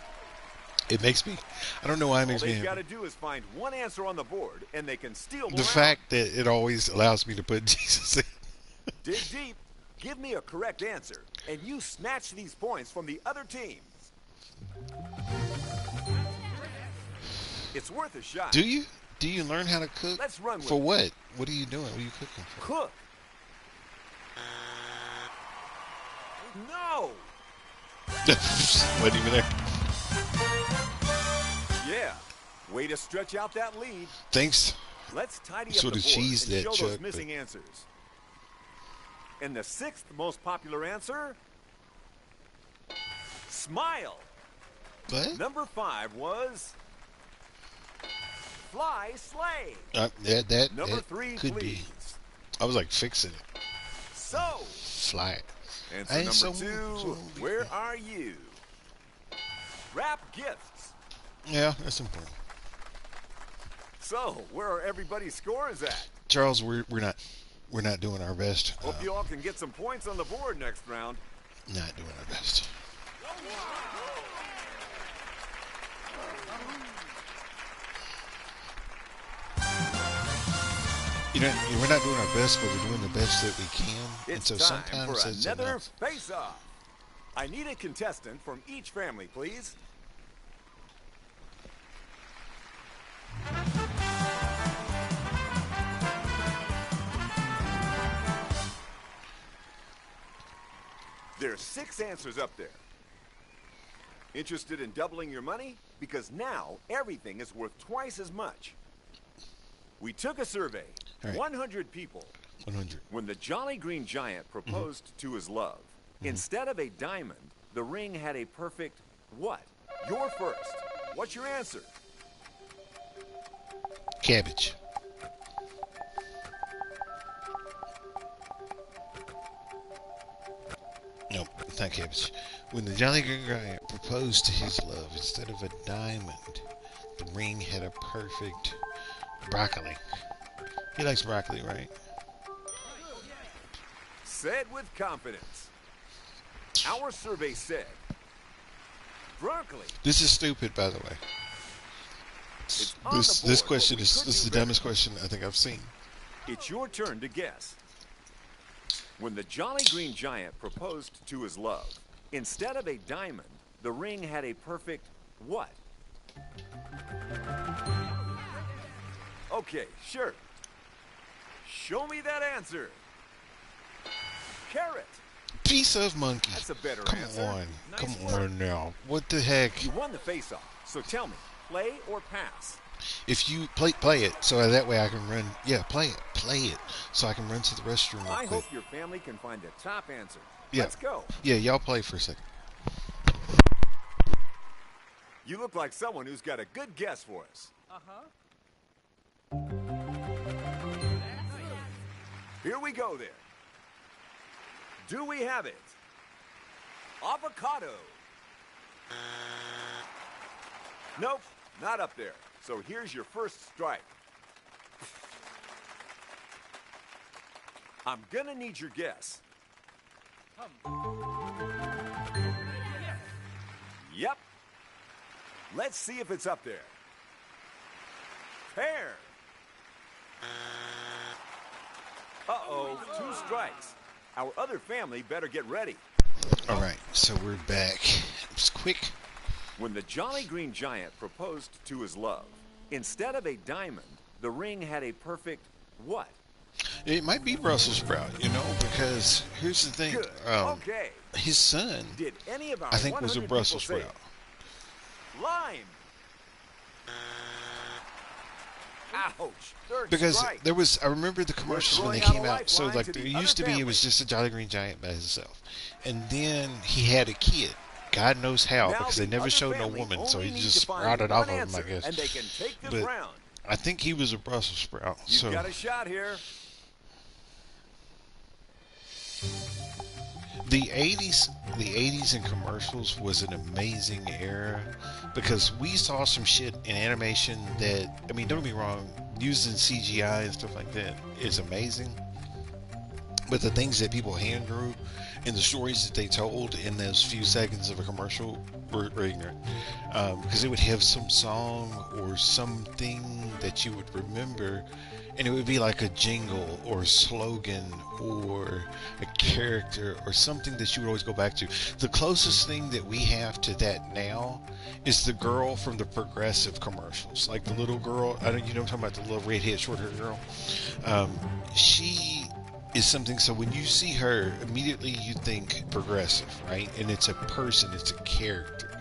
It makes me. I don't know why it All makes me they've got happy. to do is find one answer on the board, and they can steal more The out. fact that it always allows me to put Jesus in. Dig deep, give me a correct answer, and you snatch these points from the other teams. It's worth a shot. Do you? Do you learn how to cook? Let's run with For it. what? What are you doing? What are you cooking for? Cook. No. Wasn't even there. Yeah. Way to stretch out that lead. Thanks. Let's tidy up Sort the of board cheese and that, show Chuck, those but- missing answers. And the 6th most popular answer, smile. What? Number 5 was fly sleigh. That Number 3, could please. be. I was like fixing it. So, Fly it. answer Hey, number so- 2, so- where are you? Wrap gifts. Yeah, that's important. So, where are everybody's scores at? Charles, we're not doing our best. Hope you all can get some points on the board next round. Not doing our best. You know, we're not doing our best, but we're doing the best that we can. And It's so time sometimes for it's another enough. face-off. I need a contestant from each family, please. There's 6 answers up there. Interested in doubling your money? Because now everything is worth twice as much. We took a survey, All right. 100 people. 100. When the Jolly Green Giant proposed to his love, instead of a diamond, the ring had a perfect what? You're first. What's your answer? Cabbage. Nope, it's not cabbage. When the Jolly Green Giant proposed to his love, instead of a diamond, the ring had a perfect broccoli. He likes broccoli, right? Said with confidence. Our survey said broccoli. This is stupid, by the way. It's on This the board, question but we is could this is do the better. dumbest question I think I've seen. It's your turn to guess. When the Jolly Green Giant proposed to his love, instead of a diamond, the ring had a perfect what? Okay, sure. Show me that answer. Carrot. Piece of monkey. That's a better Come answer. on. Nice Come work. on now. What the heck? You won the face-off, so tell me, play or pass? If you play it, so that way I can run. Yeah, play it, so I can run to the restroom real I quick. hope your family can find the top answer. Yeah. Let's go. Yeah, y'all play for a second. You look like someone who's got a good guess for us. Here we go then. Do we have it? Avocado. Nope, not up there. So here's your first strike. I'm gonna need your guess. Yep. Let's see if it's up there. Pear. Uh-oh, 2 strikes. Our other family better get ready. All right, so we're back. It's quick. When the Jolly Green Giant proposed to his love, instead of a diamond, the ring had a perfect what? It might be Brussels sprout, because here's the thing. Good. Okay. His son, Did any of our I think, was a 100 Brussels people say sprout. it? Lime. Ouch. Third Because strike. I remember the commercials when they throwing out came a out. So lifeline like to there the used to other be, it was family. just a Jolly Green Giant by himself, and then he had a kid. God knows how, Now because they the never other showed no family woman, so only he need just to find sprouted one off of him, I answer, guess. and they can take this But round. I think he was a Brussels sprout. You've So got a shot here. the 80s and commercials was an amazing era because we saw some shit in animation that, I mean, don't get me wrong, using CGI and stuff like that is amazing. But the things that people hand drew and the stories that they told in those few seconds of a commercial were ignorant. Because it would have some song or something that you would remember, and it would be like a jingle or a slogan or a character or something that you would always go back to. The closest thing that we have to that now is the girl from the Progressive commercials. Like the little girl, I don't, I'm talking about the little redhead, short-haired girl. She is something, so when you see her, immediately you think Progressive, right? And it's a person, it's a character.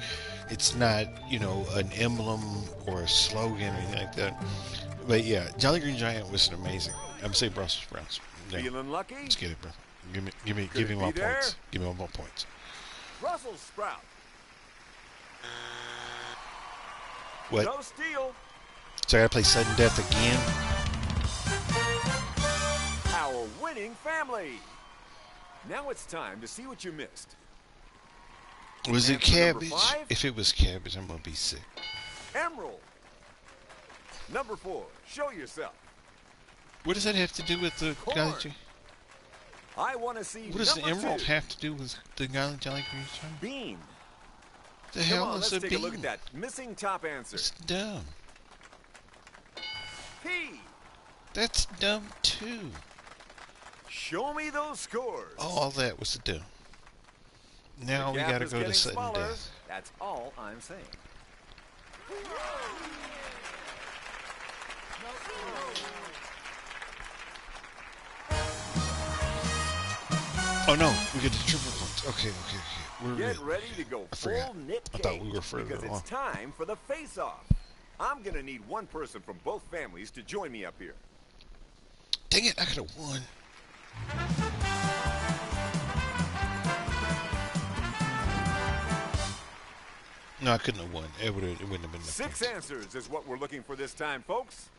It's not, an emblem or a slogan or anything like that. But yeah, Jolly Green Giant was an amazing. I'm gonna say Brussels sprouts. Yeah. Feeling lucky? Let's get it, bro. Give me Could it more be there? points. Give me more points. Brussels sprout. What? No steal. So I gotta play sudden death again. Our winning family. Now it's time to see what you missed. Was it Answer number cabbage? 5? If it was cabbage, I'm gonna be sick. Emerald. Number 4. Show yourself. What does that have to do with the Corn. Jolly? I want to see What does the number emerald 2. have to do with the Jolly Green Giant? Bean. The Come hell on, is let's a take bean? a look at that missing top answer. It's dumb. P. That's dumb too. Show me those scores. All that was dumb. Now The we gap gotta is go to getting sudden smaller. death. That's all I'm saying. Oh no, we get the triple points. Okay. We're Get good. ready to go I forgot. full Nick I Cage thought we were further because along. it's time for the face-off. I'm gonna need one person from both families to join me up here. Dang it, I could have won. No, I couldn't have won. It wouldn't have been enough 6 points. answers is what we're looking for this time, folks.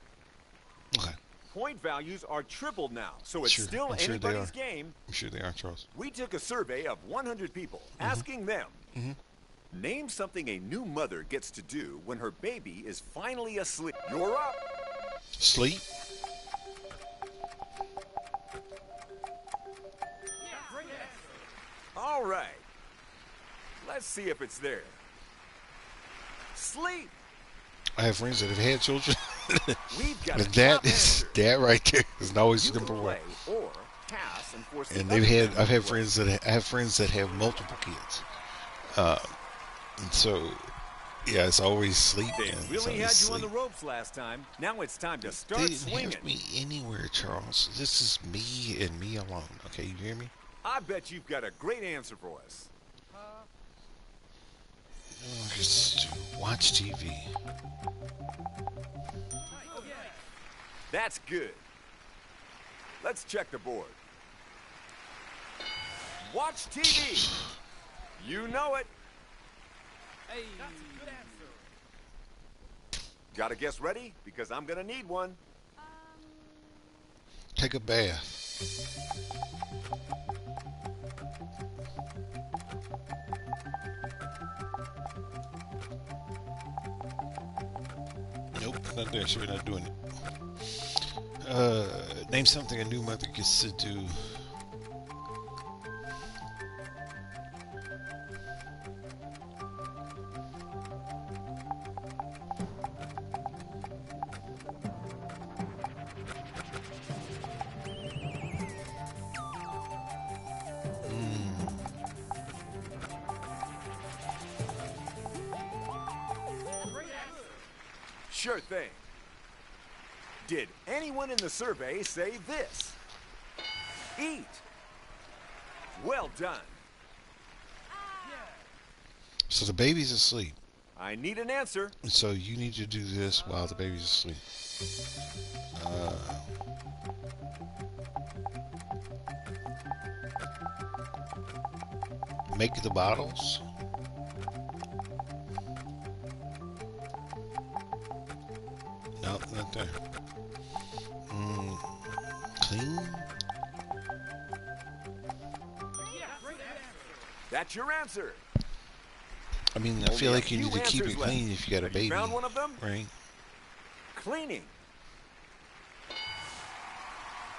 Okay. Point values are tripled now, so it's Sure. still I'm sure they anybody's are. game. I'm sure they are, Charles. We took a survey of 100 people, asking them, name something a new mother gets to do when her baby is finally asleep. You're up. Sleep. All right. Let's see if it's there. Sleep. I have friends that have had children. We've got And a that top is answer. that right there is always You can number one. play or pass and force the And other family I've to had play. friends that have multiple kids, and so yeah, it's always sleep. They And it's really always had you on the sleep. ropes last time. Now it's time to They start didn't swinging. have me anywhere, Charles. This is me and me alone. Okay, you hear me? I bet you've got a great answer for us. Just watch TV. That's good. Let's check the board. Watch TV. You know it. Hey. That's a good answer. Got a guess ready? Because I'm going to need one. Take a bath. Nope, not there. So we're not doing it. Name something a new mother gets to do. Sure thing. Did anyone in the survey say this? Eat. Well done. So the baby's asleep. I need an answer. And so you need to do this while the baby's asleep. Make the bottles. No, not there. Clean. That's your answer. I mean, I Only feel a like you few need to keep answers it left. clean if you got a Have you baby, found one of them? right? Cleaning.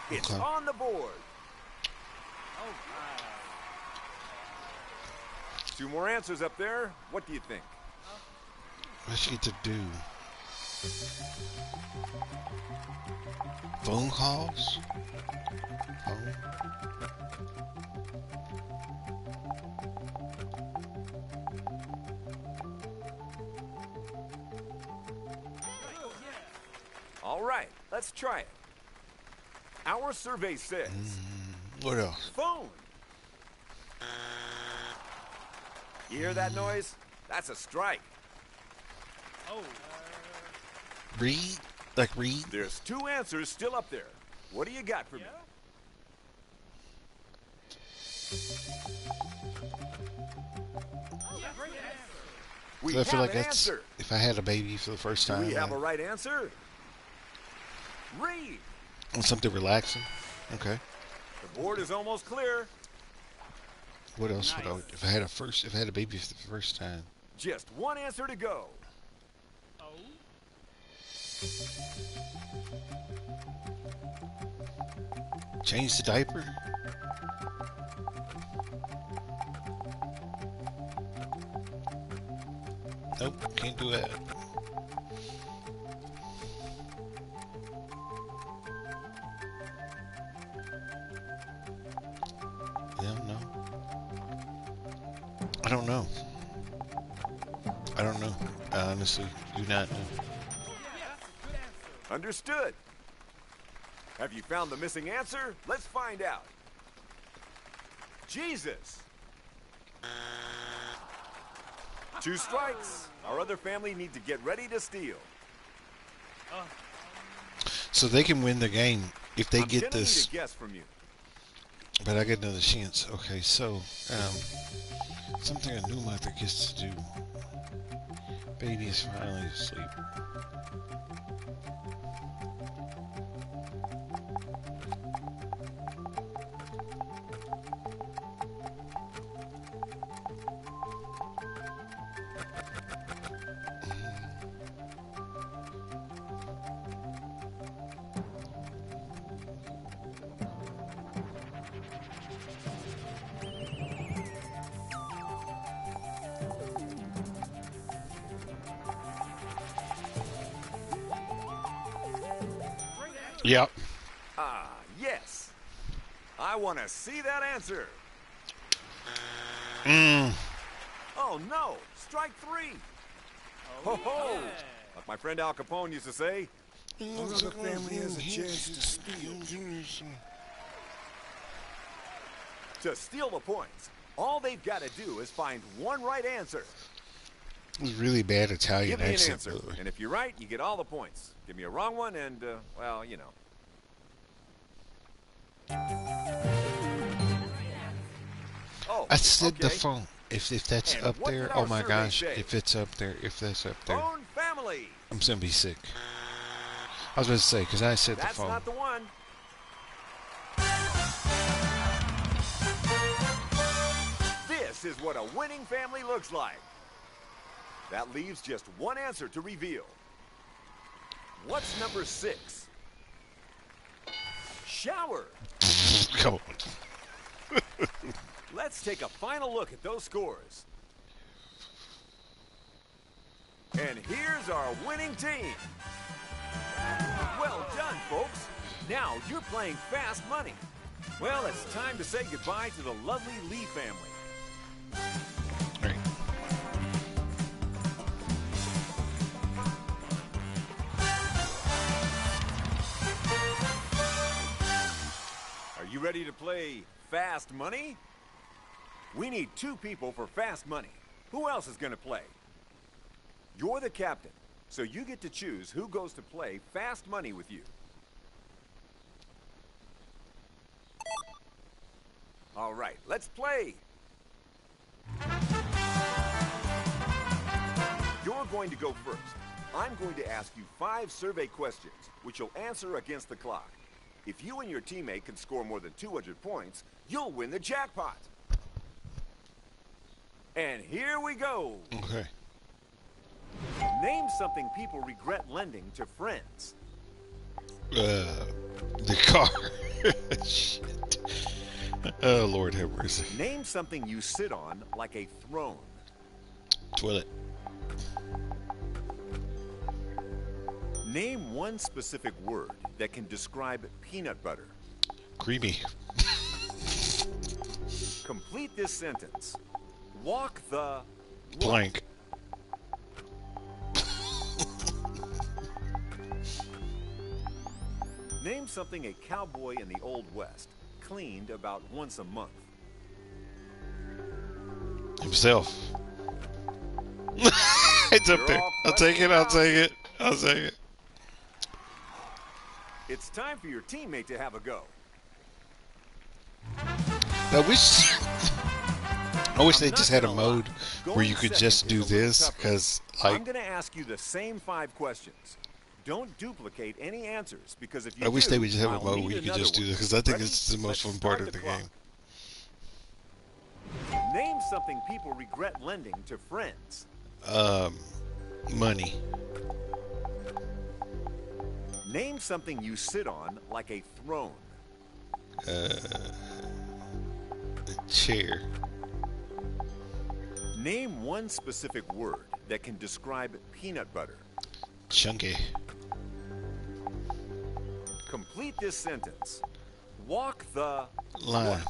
It's Okay. on the board. Oh, wow. 2 more answers up there. What do you think? What you get to do? Phone calls? Phone? All right, let's try it. Our survey says What else? phone. You hear that noise? That's a strike. Oh. Read? Like read? There's 2 answers still up there. What do you got for me? Yeah? Great answer. We I feel have like an that's answer. if I had a baby for the first Do time. we have a right answer? Read. Something relaxing. Okay. The board is almost clear. What else would I? Nice. If I had a baby for the first time. Just 1 answer to go. Oh. Change the diaper. Nope, can't do that. Yeah, no. I don't know. I don't know. I honestly do not know. Good answer. Understood. Have you found the missing answer? Let's find out. Jesus. 2 strikes. Our other family need to get ready to steal. So they can win the game if they I'm get gonna this. need a guess from you. But I get another chance. Okay, so something a new mother gets to do. Baby is finally asleep. Yep. Ah, yes. I want to see that answer. Mm. Oh, no. Strike three. Oh, Ho ho! yeah. Like my friend Al Capone used to say, Another family has a chance to steal. to steal the points, all they've got to do is find one right answer. It was really bad Italian Give me an accent, answer. by the way. And if you're right, you get all the points. Give me a wrong one, and, well, you know. Oh, I said the okay. phone. If that's And up what there, did oh our my survey gosh! say? If it's up there, if that's up there, Phone family. I'm gonna be sick. I was about to say because I said the That's phone. not the one. This is what a winning family looks like. That leaves just one answer to reveal. What's number 6? Shower. Come on. Let's take a final look at those scores. And here's our winning team. Well done, folks. Now you're playing fast money. Well, it's time to say goodbye to the lovely Lee family. All right. Are you ready to play fast money? We need 2 people for fast money. Who else is going to play? You're the captain, so you get to choose who goes to play fast money with you. All right, let's play. You're going to go first. I'm going to ask you 5 survey questions, which you'll answer against the clock. If you and your teammate can score more than 200 points, you'll win the jackpot. And here we go. Okay. Name something people regret lending to friends. The car. Shit. Oh Lord have mercy. Name something you sit on like a throne. Toilet. Name one specific word that can describe peanut butter. Creamy. Complete this sentence. Walk the what? Blank. Name something a cowboy in the Old West cleaned about once a month. Himself. It's up You're there. all I'll take it. I'll questioned take it. I'll take it. It's time for your teammate to have a go. I wish. I wish I'm they not just had a gonna lie. mode where Going you could second just is do a little this, tougher. because I'm like going to ask you the same 5 questions. Don't duplicate any answers, because if you I wish do, they would just have a I'll mode need where you could another just do one. this, because I think Ready? it's the most Let's fun part start of the clock. game. Name something people regret lending to friends. Money. Name something you sit on like a throne. A chair. Name one specific word that can describe peanut butter. Chunky. Complete this sentence. Walk the Line. what?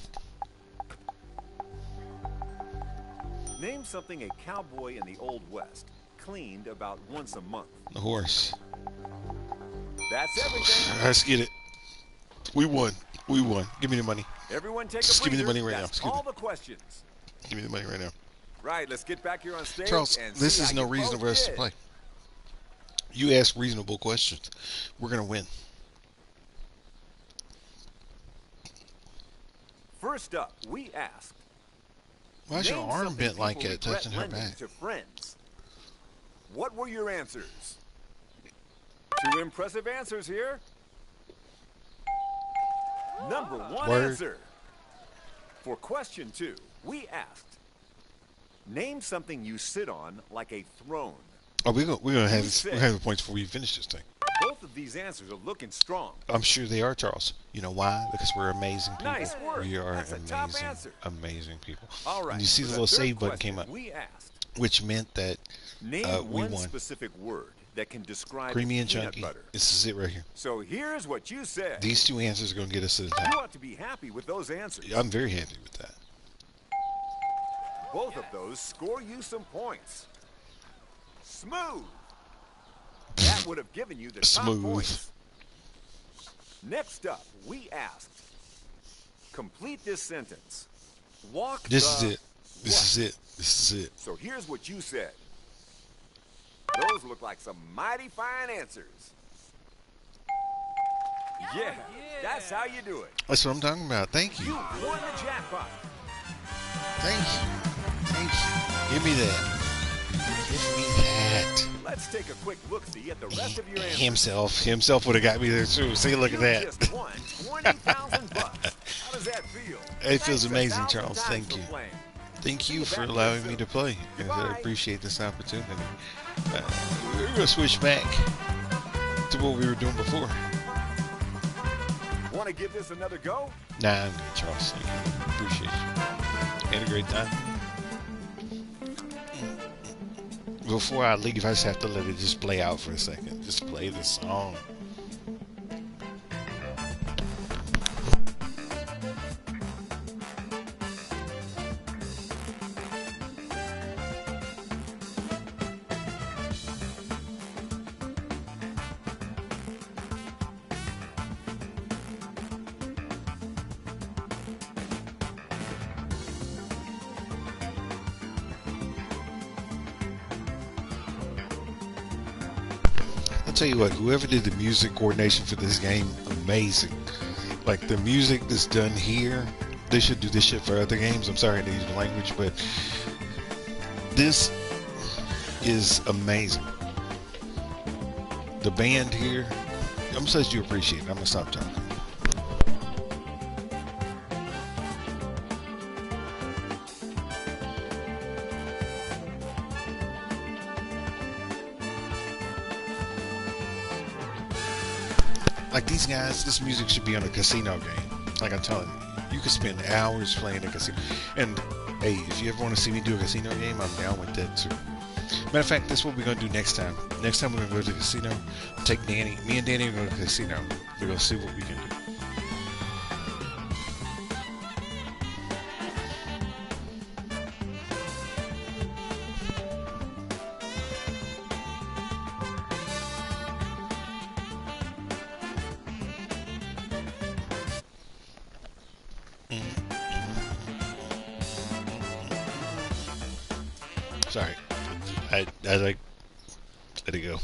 Name something a cowboy in the Old West cleaned about once a month. The horse. That's everything. Let's get it. We won. We won. Give me the money. Everyone take Just a give me the breather. money right now. That's Excuse all me. the questions. Give me the money right now. Right, let's get back here on stage. Charles, and this see is how no you reason both for us to did. play. You ask reasonable questions. We're going to win. First up, we asked, Why's your name arm something bent like people it, regret touching her lending back? to friends. What were your answers? Two impressive answers here. Number one Word. answer. For question 2, we asked, name something you sit on like a throne. Oh, we're gonna have said- we're gonna have the points before we finish this thing. Both of these answers are looking strong. I'm sure they are, Charles. You know why? Because we're amazing people. Nice work. We are That's a top amazing, answer. amazing people. All right. And you see for the the little third save button question, came up, We asked, which meant that name we one won. specific word that can describe Creamy and peanut chunky. butter. This is it right here. So here's what you said. These two answers are gonna get us to the You top. ought to be happy with those answers. I'm very happy with that. Both of those score you some points. Smooth. That would have given you the top Smooth. points. Next up, we asked, complete this sentence. Walk This the is it. This is it. This is it. So here's what you said. Those look like some mighty fine answers. Yeah, that's how you do it. That's what I'm talking about. Thank You you. won the jackpot. Thank you. Thank you. Give me that. Give me that. Let's take a quick look-see at the rest of your answers. Himself would have got me there too. See, look at You that. just won $20,000. How does that feel? It feels Thanks amazing, 1,000 Charles. times Thank for you. playing. Thank you you for back allowing here me to soon. play. I Goodbye. appreciate this opportunity. We're going to switch back to what we were doing before. Want to give this another go? Nah, I'm good, Charles. Thank you. Appreciate you. Had a great time. Before I leave, I just have to let it just play out for a second. Just play the song. I'll tell you what, whoever did the music coordination for this game, amazing. Like the music that's done here, they should do this shit for other games. I'm sorry to use the language, but this is amazing. The band here, I'm supposed to appreciate it. I'm gonna stop talking. Like these guys, this music should be on a casino game. Like I'm telling you, you could spend hours playing a casino. And hey, if you ever want to see me do a casino game, I'm down with that too. Matter of fact, that's what we're gonna do next time. Next time we're gonna go to the casino. Take Danny. Me and Danny are going to the casino. We're gonna see what we can do. Sorry. I like let it go.